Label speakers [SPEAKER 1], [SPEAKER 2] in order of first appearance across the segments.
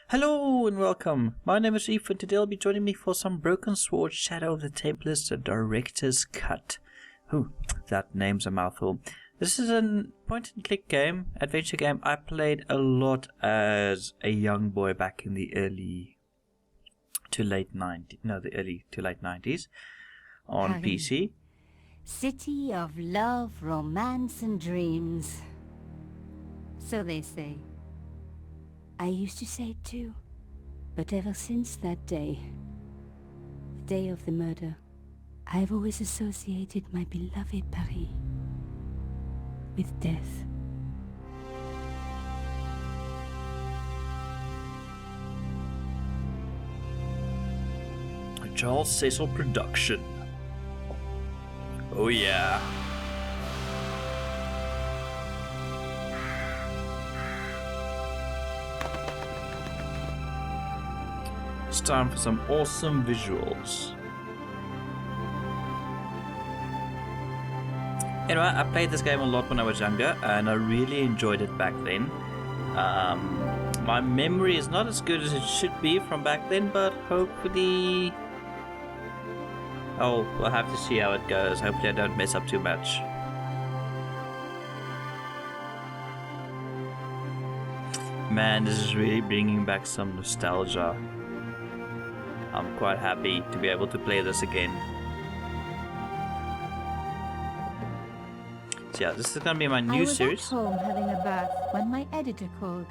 [SPEAKER 1] Hello and welcome. My name is Reef and today you'll be joining me for some Broken Sword Shadow of the Templars, the Director's Cut. Ooh, that name's a mouthful. This is a point-and-click game, adventure game I played a lot as a young boy back in the early to late 90s on PC.
[SPEAKER 2] City of love, romance and dreams. So they say. I used to say it too. But ever since that day, the day of the murder, I've always associated my beloved Paris with death.
[SPEAKER 1] A Charles Cecil production. Oh yeah. It's time for some awesome visuals. Anyway, I played this game a lot when I was younger and I really enjoyed it back then. My memory is not as good as it should be from back then, but hopefully... Oh, we'll have to see how it goes. Hopefully I don't mess up too much. Man, this is really bringing back some nostalgia. I'm quite happy to be able to play this again. So yeah, this is gonna be my new series.
[SPEAKER 2] I was at home having a bath when my editor called.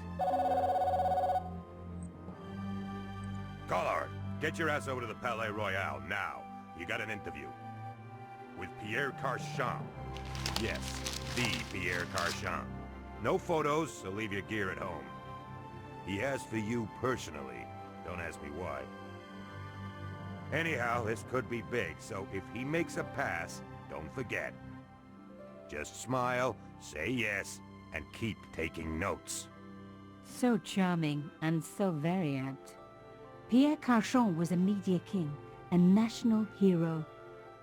[SPEAKER 3] Collard, get your ass over to the Palais Royal now. You got an interview. With Pierre Carchon. Yes, the Pierre Carchon. No photos, so leave your gear at home. He asked for you personally. Don't ask me why. Anyhow, this could be big, so if he makes a pass, don't forget. Just smile, say yes, and keep taking notes.
[SPEAKER 2] So charming and so very apt. Pierre Carchon was a media king, a national hero,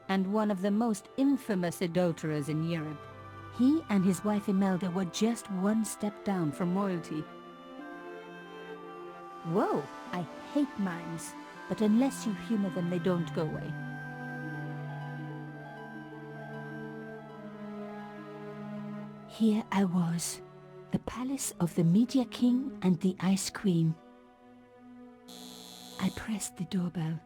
[SPEAKER 2] and one of the most infamous adulterers in Europe. He and his wife Imelda were just one step down from royalty. Whoa, I hate mimes, but unless you humor them, they don't go away. Here I was, the palace of the Media King and the Ice Queen. I pressed the doorbell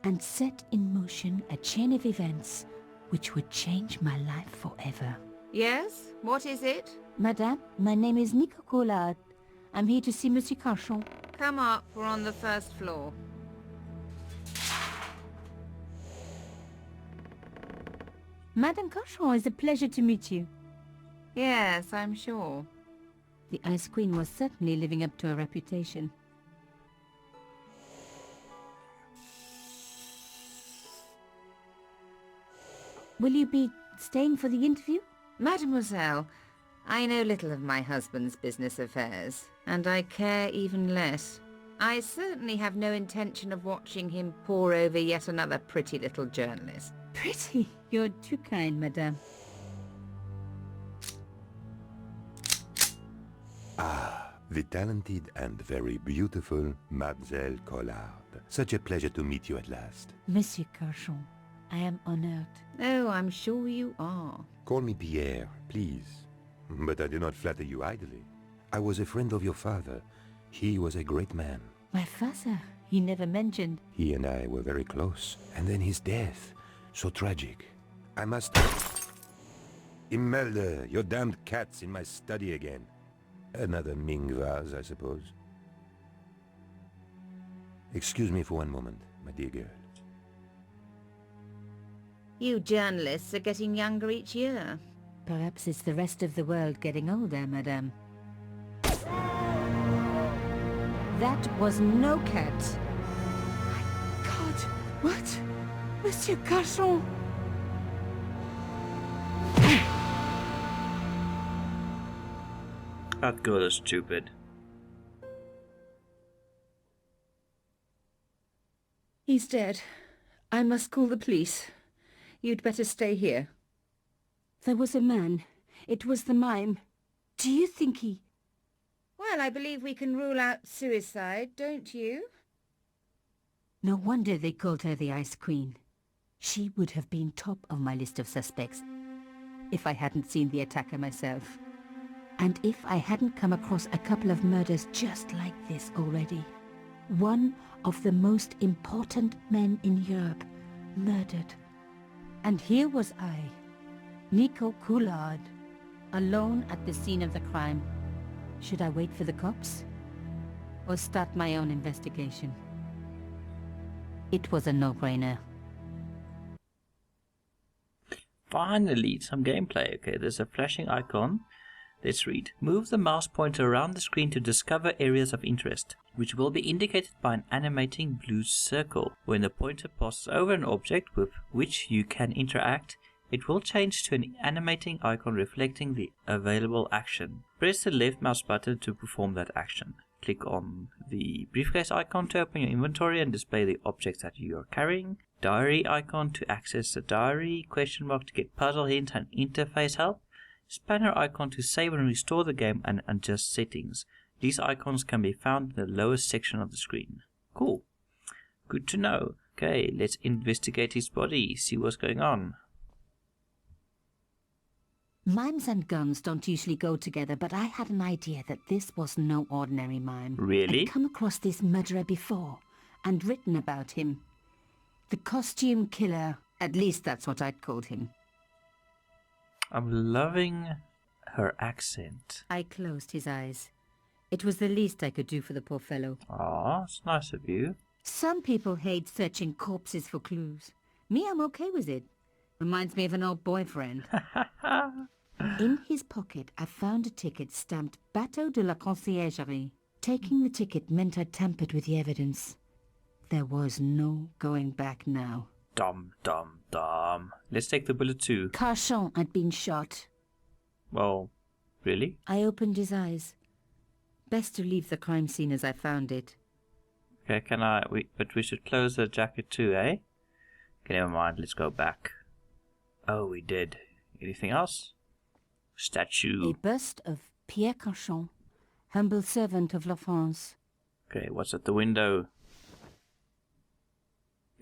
[SPEAKER 2] and set in motion a chain of events which would change my life forever.
[SPEAKER 4] Yes? What is it?
[SPEAKER 2] Madame, my name is Nico Collard. I'm here to see Monsieur Carchon.
[SPEAKER 4] Come up, we're on the first floor.
[SPEAKER 2] Madame Carchon, it's a pleasure to meet you.
[SPEAKER 4] Yes, I'm sure.
[SPEAKER 2] The Ice Queen was certainly living up to her reputation. Will you be staying for the interview?
[SPEAKER 4] Mademoiselle, I know little of my husband's business affairs, and I care even less. I certainly have no intention of watching him pore over yet another pretty little journalist.
[SPEAKER 2] Pretty? You're too kind, madame.
[SPEAKER 3] Ah, the talented and very beautiful Mademoiselle Collard. Such a pleasure to meet you at last.
[SPEAKER 2] Monsieur Carchon, I am honored.
[SPEAKER 4] Oh, I'm sure you are.
[SPEAKER 3] Call me Pierre, please. But I do not flatter you idly. I was a friend of your father. He was a great man.
[SPEAKER 2] My father, he never mentioned.
[SPEAKER 3] He and I were very close. And then his death. So tragic. I must... Imelda, your damned cat's in my study again. Another Ming vase, I suppose. Excuse me for one moment, my dear girl.
[SPEAKER 4] You journalists are getting younger each year.
[SPEAKER 2] Perhaps it's the rest of the world getting older, madame. That was no cat. My God, what? Monsieur Carchon!
[SPEAKER 1] That girl is stupid.
[SPEAKER 4] He's dead. I must call the police. You'd better stay here.
[SPEAKER 2] There was a man. It was the mime. Do you think he...
[SPEAKER 4] Well, I believe we can rule out suicide, don't you?
[SPEAKER 2] No wonder they called her the Ice Queen. She would have been top of my list of suspects if I hadn't seen the attacker myself. And if I hadn't come across a couple of murders just like this already. One of the most important men in Europe murdered. And here was I, Nico Coulard, alone at the scene of the crime. Should I wait for the cops? Or start my own investigation? It was a no-brainer.
[SPEAKER 1] Finally, some gameplay. Okay, there's a flashing icon. Let's read. Move the mouse pointer around the screen to discover areas of interest, which will be indicated by an animating blue circle. When the pointer passes over an object with which you can interact, it will change to an animating icon reflecting the available action. Press the left mouse button to perform that action. Click on the briefcase icon to open your inventory and display the objects that you are carrying. Diary icon to access the diary. Question mark to get puzzle hints and interface help. Spanner icon to save and restore the game and adjust settings. These icons can be found in the lowest section of the screen. Cool. Good to know. Okay, let's investigate his body, see what's going on.
[SPEAKER 2] Mimes and guns don't usually go together, but I had an idea that this was no ordinary mime.
[SPEAKER 1] Really?
[SPEAKER 2] I'd come across this murderer before and written about him. The costume killer, at least that's what I'd called him.
[SPEAKER 1] I'm loving her accent.
[SPEAKER 2] I closed his eyes. It was the least I could do for the poor fellow.
[SPEAKER 1] Ah, it's nice of you.
[SPEAKER 2] Some people hate searching corpses for clues. Me, I'm okay with it. Reminds me of an old boyfriend. In his pocket, I found a ticket stamped Bateau de la Conciergerie. Taking the ticket meant I tampered with the evidence. There was no going back now.
[SPEAKER 1] Dum, dum, dum. Let's take the bullet too.
[SPEAKER 2] Carchon had been shot.
[SPEAKER 1] Well, really?
[SPEAKER 2] I opened his eyes. Best to leave the crime scene as I found it.
[SPEAKER 1] Okay, but we should close the jacket too, eh? Okay, never mind, let's go back. Oh, we did. Anything else? Statue.
[SPEAKER 2] A bust of Pierre Carchon, humble servant of La France.
[SPEAKER 1] Okay, what's at the window?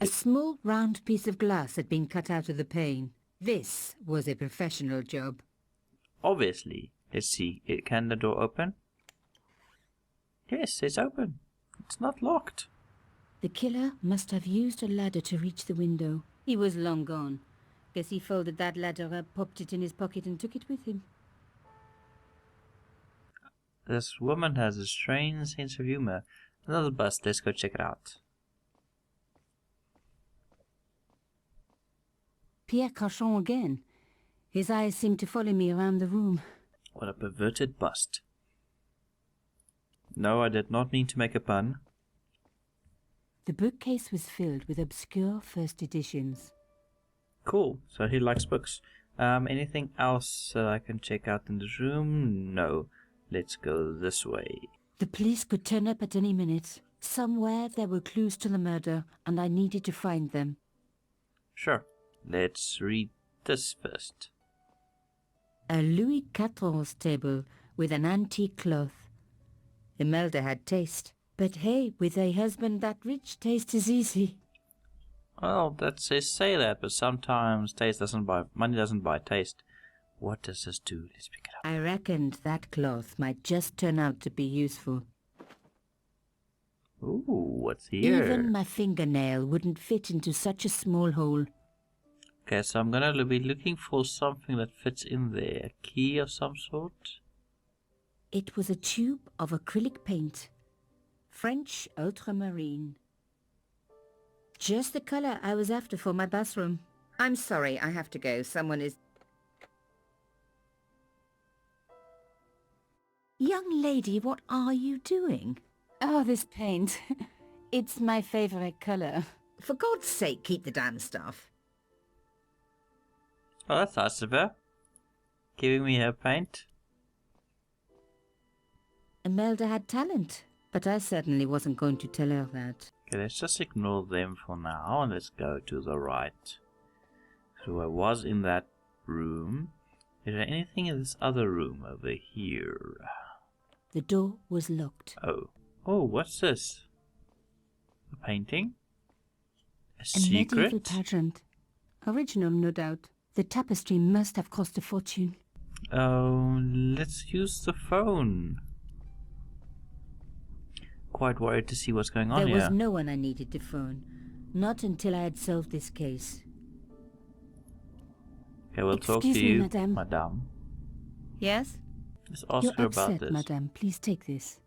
[SPEAKER 2] A small round piece of glass had been cut out of the pane. This was a professional job.
[SPEAKER 1] Obviously. Let's see. Can the door open? Yes, it's open. It's not locked.
[SPEAKER 2] The killer must have used a ladder to reach the window. He was long gone. Guess he folded that ladder up, popped it in his pocket and took it with him.
[SPEAKER 1] This woman has a strange sense of humor. Another bust. Let's go check it out.
[SPEAKER 2] Pierre Carchon again. His eyes seemed to follow me around the room.
[SPEAKER 1] What a perverted bust. No, I did not mean to make a pun.
[SPEAKER 2] The bookcase was filled with obscure first editions.
[SPEAKER 1] Cool. So he likes books. Anything else that I can check out in this room? No. Let's go this way.
[SPEAKER 2] The police could turn up at any minute. Somewhere there were clues to the murder, and I needed to find them.
[SPEAKER 1] Sure. Let's read this first.
[SPEAKER 2] A Louis XIV table with an antique cloth. Imelda had taste. But hey, with a husband that rich, taste is easy.
[SPEAKER 1] Well, they say that, but sometimes money doesn't buy taste. What does this do? Let's pick it up.
[SPEAKER 2] I reckoned that cloth might just turn out to be useful.
[SPEAKER 1] Ooh, what's here?
[SPEAKER 2] Even my fingernail wouldn't fit into such a small hole.
[SPEAKER 1] Okay, so I'm gonna be looking for something that fits in there. A key of some sort?
[SPEAKER 2] It was a tube of acrylic paint. French ultramarine. Just the color I was after for my bathroom.
[SPEAKER 4] I'm sorry, I have to go. Someone is...
[SPEAKER 2] Young lady, what are you doing? Oh, this paint. It's my favorite color.
[SPEAKER 4] For God's sake, keep the damn stuff.
[SPEAKER 1] Oh, that's nice of her. Giving me her paint.
[SPEAKER 2] Imelda had talent, but I certainly wasn't going to tell her that.
[SPEAKER 1] Okay, let's just ignore them for now and let's go to the right. So I was in that room. Is there anything in this other room over here?
[SPEAKER 2] The door was locked.
[SPEAKER 1] Oh. Oh, what's this? A painting? A
[SPEAKER 2] A medieval
[SPEAKER 1] secret?
[SPEAKER 2] pageant. Original, no doubt. The tapestry must have cost a fortune.
[SPEAKER 1] Oh, let's use the phone. Quite worried to see what's going on
[SPEAKER 2] There
[SPEAKER 1] here.
[SPEAKER 2] was no one I needed to phone. Not until I had solved this case.
[SPEAKER 1] Okay, we'll talk
[SPEAKER 2] Excuse
[SPEAKER 1] to
[SPEAKER 2] me,
[SPEAKER 1] you,
[SPEAKER 2] madame.
[SPEAKER 1] madame.
[SPEAKER 4] Yes?
[SPEAKER 1] Let's ask
[SPEAKER 2] You're
[SPEAKER 1] her about
[SPEAKER 2] upset,
[SPEAKER 1] this.
[SPEAKER 2] madame. Please take this.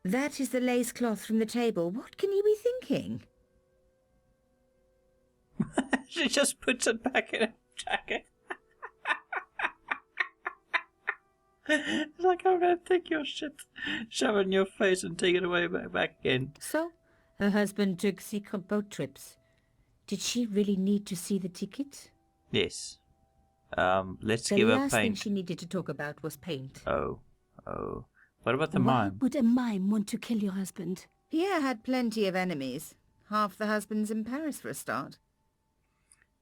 [SPEAKER 4] That is the lace cloth from the table. What can you be thinking?
[SPEAKER 1] She just puts it back in her jacket. It's like, I'm gonna take your shit, shove it in your face and take it away back again.
[SPEAKER 4] So, her husband took secret boat trips. Did she really need to see the ticket?
[SPEAKER 1] Yes. Let's
[SPEAKER 4] The
[SPEAKER 1] give her
[SPEAKER 4] last thing
[SPEAKER 1] paint.
[SPEAKER 4] she needed to talk about was paint.
[SPEAKER 1] Oh. What about the
[SPEAKER 2] Why
[SPEAKER 1] mime?
[SPEAKER 2] would a mime want to kill your husband?
[SPEAKER 4] Pierre had plenty of enemies. Half the husbands in Paris for a start.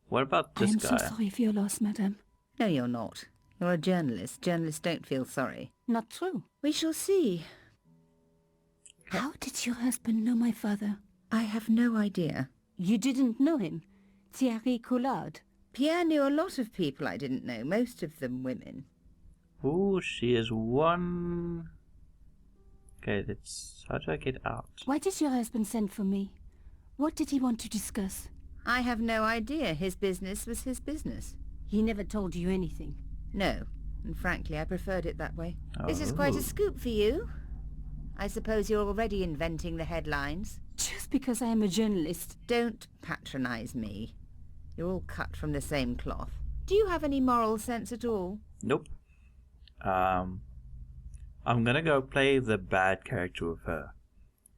[SPEAKER 1] What about
[SPEAKER 2] I
[SPEAKER 1] this
[SPEAKER 2] am
[SPEAKER 1] guy?
[SPEAKER 2] so sorry for your loss, madame.
[SPEAKER 4] No, you're not. You're a journalist. Journalists don't feel sorry.
[SPEAKER 2] Not true.
[SPEAKER 4] We shall see.
[SPEAKER 2] How did your husband know my father?
[SPEAKER 4] I have no idea.
[SPEAKER 2] You didn't know him? Thierry Coulard.
[SPEAKER 4] Pierre knew a lot of people I didn't know, most of them women.
[SPEAKER 1] Ooh, she is one. Okay, let's. How do I get out?
[SPEAKER 2] Why did your husband send for me? What did he want to discuss?
[SPEAKER 4] I have no idea. His business was his business.
[SPEAKER 2] He never told you anything.
[SPEAKER 4] No, and frankly I preferred it that way. This is quite
[SPEAKER 1] Oh.
[SPEAKER 4] a scoop for you. I suppose you're already inventing the headlines.
[SPEAKER 2] Just because I am a journalist.
[SPEAKER 4] Don't patronize me. You're all cut from the same cloth. Do you have any moral sense at all?
[SPEAKER 1] Nope. I'm gonna go play the bad character with her.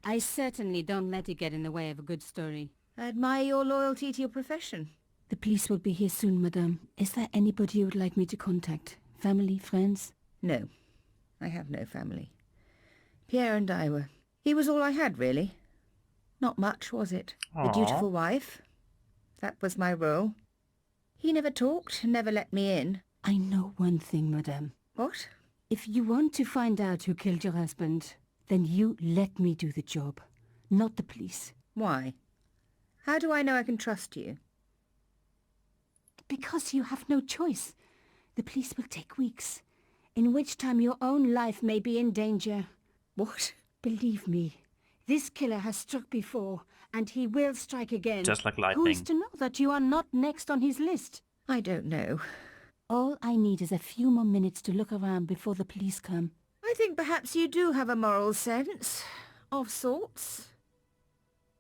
[SPEAKER 2] I certainly don't let it get in the way of a good story.
[SPEAKER 4] I admire your loyalty to your profession.
[SPEAKER 2] The police will be here soon, madame. Is there anybody you would like me to contact? Family, friends?
[SPEAKER 4] No, I have no family. Pierre and I were... He was all I had, really. Not much, was it? The
[SPEAKER 1] Aw.
[SPEAKER 4] dutiful wife. That was my role. He never talked, never let me in.
[SPEAKER 2] I know one thing, madame.
[SPEAKER 4] What?
[SPEAKER 2] If you want to find out who killed your husband, then you let me do the job, not the police.
[SPEAKER 4] Why? How do I know I can trust you?
[SPEAKER 2] Because you have no choice. The police will take weeks, in which time your own life may be in danger.
[SPEAKER 4] What?
[SPEAKER 2] Believe me, this killer has struck before, and he will strike again.
[SPEAKER 1] Just like
[SPEAKER 2] Who
[SPEAKER 1] lightning.
[SPEAKER 2] is to know that you are not next on his list?
[SPEAKER 4] I don't know.
[SPEAKER 2] All I need is a few more minutes to look around before the police come.
[SPEAKER 4] I think perhaps you do have a moral sense. Of sorts.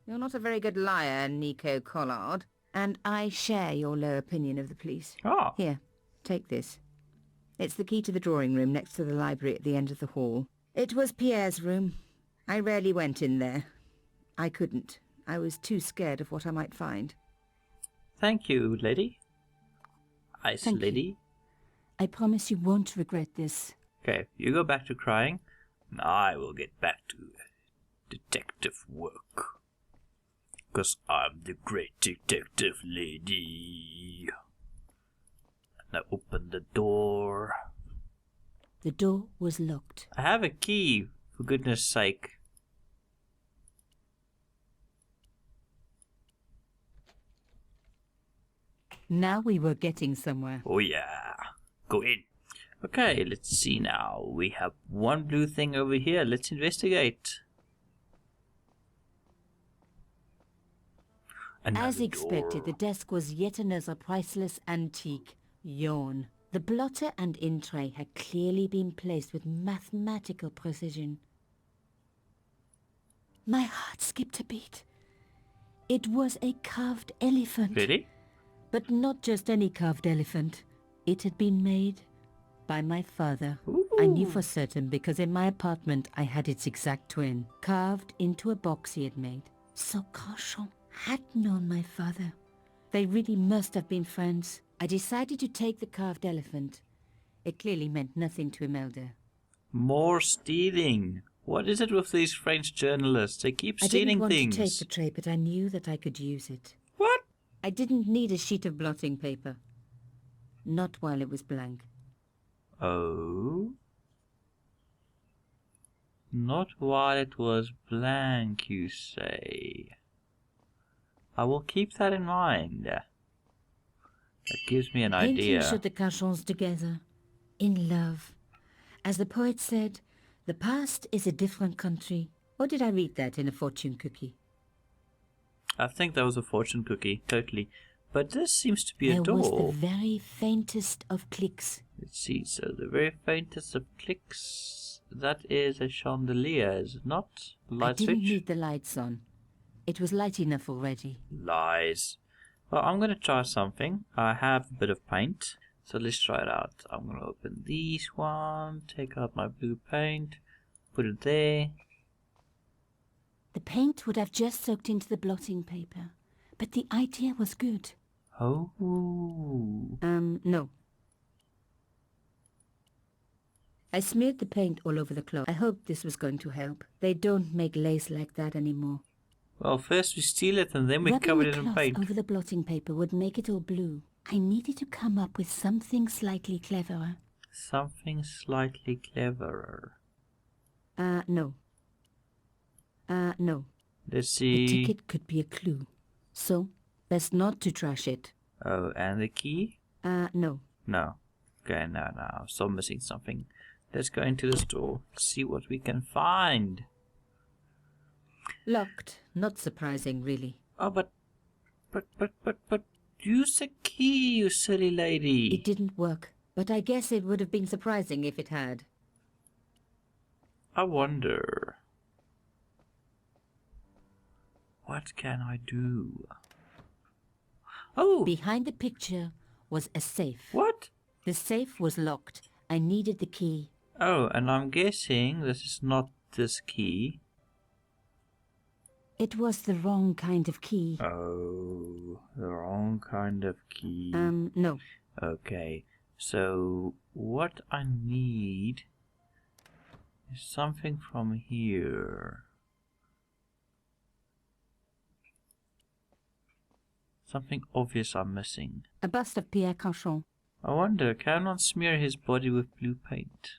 [SPEAKER 4] You're not a very good liar, Nico Collard. And I share your low opinion of the police.
[SPEAKER 1] Oh.
[SPEAKER 4] Here, take this. It's the key to the drawing room next to the library at the end of the hall. It was Pierre's room. I rarely went in there. I couldn't. I was too scared of what I might find.
[SPEAKER 1] Thank you, lady. Ice
[SPEAKER 2] Thank you.
[SPEAKER 1] lady.
[SPEAKER 2] I promise you won't regret this.
[SPEAKER 1] Okay, you go back to crying, and I will get back to detective work. 'Cause I'm the great detective lady. And I open the door.
[SPEAKER 2] The door was locked.
[SPEAKER 1] I have a key, for goodness sake.
[SPEAKER 2] Now we were getting somewhere.
[SPEAKER 1] Oh yeah. Go in. Okay, let's see now. We have one blue thing over here. Let's investigate. Another
[SPEAKER 2] As expected, the
[SPEAKER 1] door.
[SPEAKER 2] desk was yet another priceless antique. Yawn. The blotter and in tray had clearly been placed with mathematical precision. My heart skipped a beat. It was a carved elephant.
[SPEAKER 1] Really?
[SPEAKER 2] But not just any carved elephant. It had been made by my father. I knew for certain because in my apartment I had its exact twin, carved into a box he had made. So Carchon had known my father. They really must have been friends. I decided to take the carved elephant. It clearly meant nothing to Imelda.
[SPEAKER 1] More stealing. What is it with these French journalists? They keep
[SPEAKER 2] I
[SPEAKER 1] stealing
[SPEAKER 2] didn't want
[SPEAKER 1] things.
[SPEAKER 2] to take the tray, but I knew that I could use it.
[SPEAKER 1] What?
[SPEAKER 2] I didn't need a sheet of blotting paper. Not while it was blank.
[SPEAKER 1] Oh. Not while it was blank, you say. I will keep that in mind. That gives me an
[SPEAKER 2] Painting
[SPEAKER 1] idea.
[SPEAKER 2] showed the Cachons together, in love. As the poet said, the past is a different country. Or did I read that in a fortune cookie?
[SPEAKER 1] I think that was a fortune cookie, totally. But this seems to be a
[SPEAKER 2] There
[SPEAKER 1] door.
[SPEAKER 2] was the very faintest of clicks.
[SPEAKER 1] Let's see, so the very faintest of clicks, that is a chandelier, is it not? Light
[SPEAKER 2] I didn't
[SPEAKER 1] switch?
[SPEAKER 2] need the lights on. It was light enough already.
[SPEAKER 1] Lies. Well, I'm going to try something. I have a bit of paint, so let's try it out. I'm going to open these one, take out my blue paint, put it there.
[SPEAKER 2] The paint would have just soaked into the blotting paper, but the idea was good.
[SPEAKER 1] Oh.
[SPEAKER 2] No. I smeared the paint all over the cloth. I hoped this was going to help. They don't make lace like that anymore.
[SPEAKER 1] Well, first we steal it and then we
[SPEAKER 2] Rubbing
[SPEAKER 1] cover
[SPEAKER 2] the
[SPEAKER 1] it in
[SPEAKER 2] cloth
[SPEAKER 1] paint.
[SPEAKER 2] over the blotting paper would make it all blue. I needed to come up with something slightly cleverer.
[SPEAKER 1] Something slightly cleverer.
[SPEAKER 2] No. No.
[SPEAKER 1] Let's
[SPEAKER 2] The
[SPEAKER 1] see.
[SPEAKER 2] ticket could be a clue. So, best not to trash it.
[SPEAKER 1] Oh, and the key?
[SPEAKER 2] No.
[SPEAKER 1] No. Okay, no, I'm still missing something. Let's go into the store, see what we can find.
[SPEAKER 2] Locked. Not surprising, really.
[SPEAKER 1] Oh, but, use the key, you silly lady.
[SPEAKER 2] It didn't work, but I guess it would have been surprising if it had.
[SPEAKER 1] I wonder. What can I do? Oh!
[SPEAKER 2] Behind the picture was a safe.
[SPEAKER 1] What?
[SPEAKER 2] The safe was locked. I needed the key.
[SPEAKER 1] Oh, and I'm guessing this is not this key.
[SPEAKER 2] It was the wrong kind of key.
[SPEAKER 1] Oh, the wrong kind of key.
[SPEAKER 2] No.
[SPEAKER 1] Okay, so what I need is something from here. Something obvious I'm missing.
[SPEAKER 2] A bust of Pierre Cachon.
[SPEAKER 1] I wonder, can one smear his body with blue paint?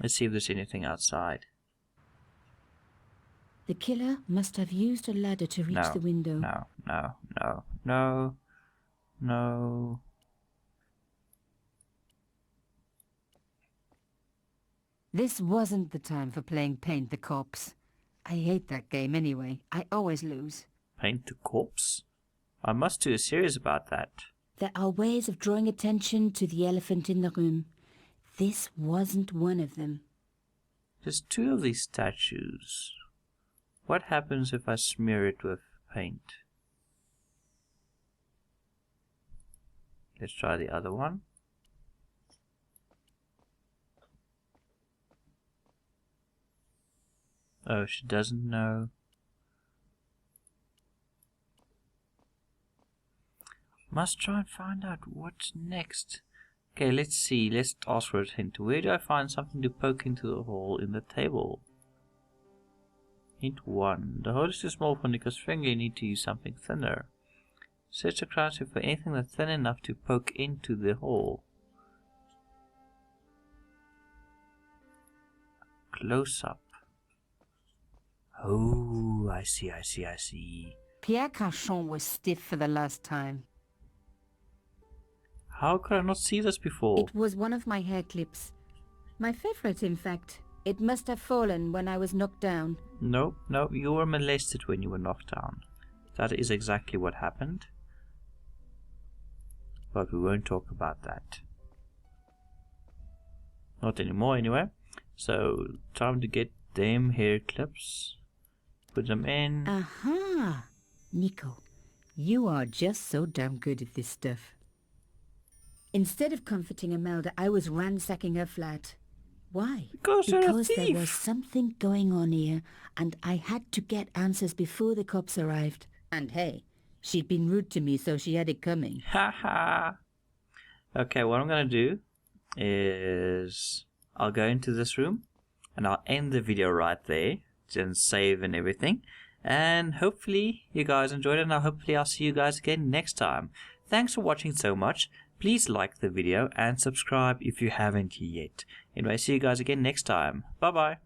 [SPEAKER 1] Let's see if there's anything outside.
[SPEAKER 2] The killer must have used a ladder to reach the window.
[SPEAKER 1] No.
[SPEAKER 2] This wasn't the time for playing Paint the Corpse. I hate that game anyway. I always lose.
[SPEAKER 1] Paint the corpse? I must do a series about that.
[SPEAKER 2] There are ways of drawing attention to the elephant in the room. This wasn't one of them.
[SPEAKER 1] There's two of these statues. What happens if I smear it with paint? Let's try the other one. Oh, she doesn't know. Must try and find out what's next. Okay, let's see. Let's ask for a hint. Where do I find something to poke into the hole in the table? Hint 1. The hole is too small for Nico's finger. You need to use something thinner. Search the crowd for anything that's thin enough to poke into the hole. Close up. Oh, I see.
[SPEAKER 2] Pierre Cachon was stiff for the last time.
[SPEAKER 1] How could I not see this before?
[SPEAKER 2] It was one of my hair clips. My favorite, in fact. It must have fallen when I was knocked down.
[SPEAKER 1] No, you were molested when you were knocked down. That is exactly what happened. But we won't talk about that. Not anymore anyway. So, time to get them hair clips. Put them in.
[SPEAKER 2] Aha! Nico, you are just so damn good at this stuff. Instead of comforting Imelda, I was ransacking her flat. Why?
[SPEAKER 1] Because you're a thief.
[SPEAKER 2] There was something going on here, and I had to get answers before the cops arrived. And hey, she'd been rude to me, so she had it coming.
[SPEAKER 1] Haha. Okay, what I'm gonna do is I'll go into this room and I'll end the video right there and save and everything. And hopefully you guys enjoyed it, and hopefully I'll see you guys again next time. Thanks for watching so much. Please like the video and subscribe if you haven't yet. Anyway, see you guys again next time. Bye bye.